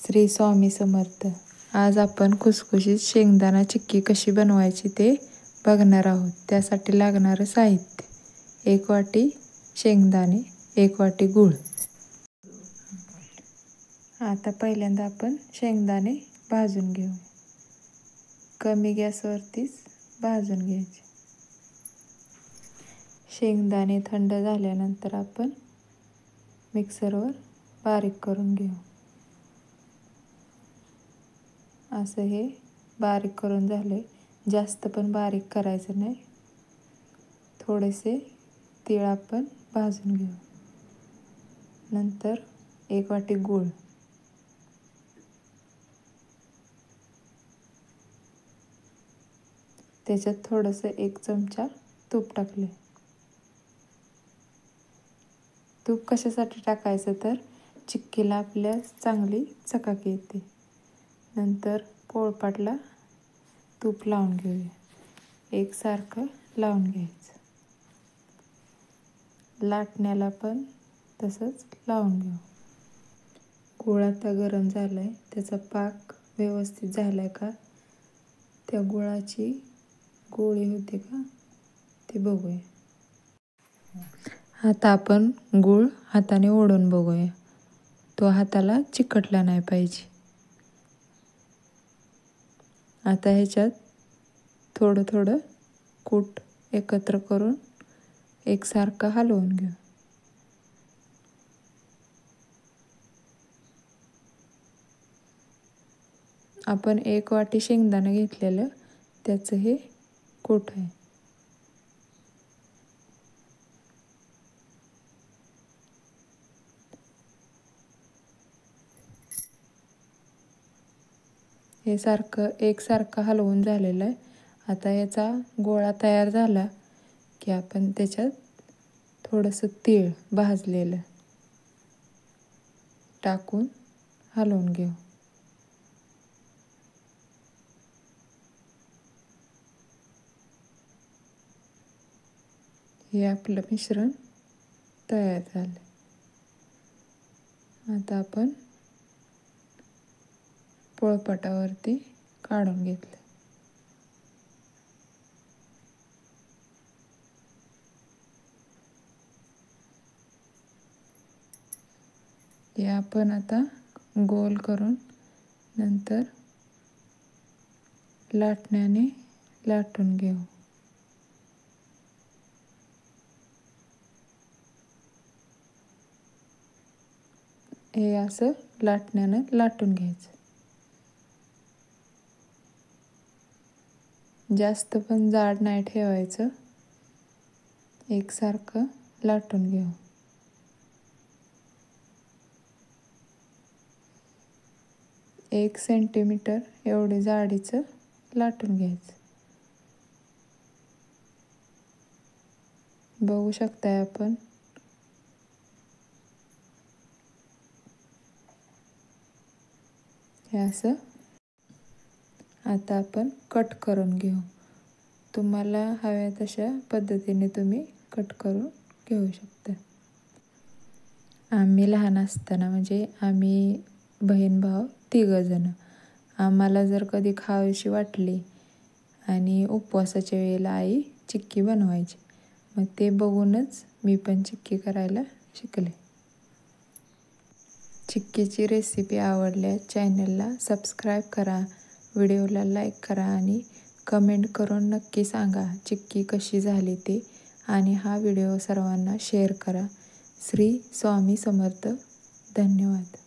श्री स्वामी समर्थ. आज आपण खुसखुशीत शेंगदाणा चिक्की कशी बनवायची ते बघणार आहोत. त्यासाठी लागणारं साहित्य: 1 वाटी शेंगदाणे, 1 वाटी गूळ. आता पहिल्यांदा आपण शेंगदाणे भाजून घेऊ. कमी गॅसवरतीच भाजून घ्यायचे. शेंगदाणे थंड झाल्यानंतर आपण मिक्सरवर बारीक करून घेऊ. असं हे बारीक करून झाले. जास्त पण बारीक करायचं नाही. थोडेसे तीळ आपण भाजून घेऊ. नंतर 1 वाटी गूळ, त्याच्यात थोडंसं 1 चमचा तूप टाकले. तूप कशासाठी टाकायचं तर चिक्कीला आपल्या चांगली चकाकी येते. नंतर पोळपाटला तूप लावून घेऊया. एकसारखं लावून घ्यायचं. लाटण्याला पण तसंच लावून घेऊ. गूळ आता गरम झाला आहे. त्याचा पाक व्यवस्थित झाला आहे का, त्या गुळाची गोळी होते का ते बघूया. आता आपण गूळ हाताने ओढून बघूया. तो हाताला चिकटला नाही पाहिजे. आता ह्याच्यात थोडं थोडं कूट एकत्र करून एकसारखं हलवून घेऊ. आपण 1 वाटी शेंगदाणं घेतलेलं त्याचं हे कूट आहे. हे एकसारखं हलवून झालेलं आहे. आता याचा गोळा तयार झाला की आपण त्याच्यात थोडंसं तीळ भाजलेलं टाकून हलवून घेऊ. हे आपलं मिश्रण तयार झालं. आता आपण पोळपाटावरती काढून घेतलं. हे आपण आता गोल करून नंतर लाटण्याने लाटून घेऊ. हे असं लाटण्यानं लाटून घ्यायचं. जास्त पण जाड नाही ठेवायचं. एकसारखं लाटून घेऊ. एक सेंटीमीटर एवढे जाडीचं लाटून घ्यायचं. बघू शकताय आपण. हे असं आता आपण कट करून घेऊ. तुम्हाला हव्या तशा पद्धतीने तुम्ही कट करून घेऊ शकता. आम्ही लहान असताना म्हणजे आम्ही बहीण भाऊ 3 जण. आम्हाला जर कधी खावीशी वाटली आणि उपवासाच्या वेळेला आई चिक्की बनवायची, मग ते बघूनच मी पण चिक्की करायला शिकले. चिक्कीची रेसिपी आवडल्यास चॅनलला सबस्क्राईब करा, व्हिडिओला लाईक करा आणि कमेंट करून नक्की सांगा चिक्की कशी झाली ते. आणि हा व्हिडिओ सर्वांना शेअर करा. श्री स्वामी समर्थ. धन्यवाद.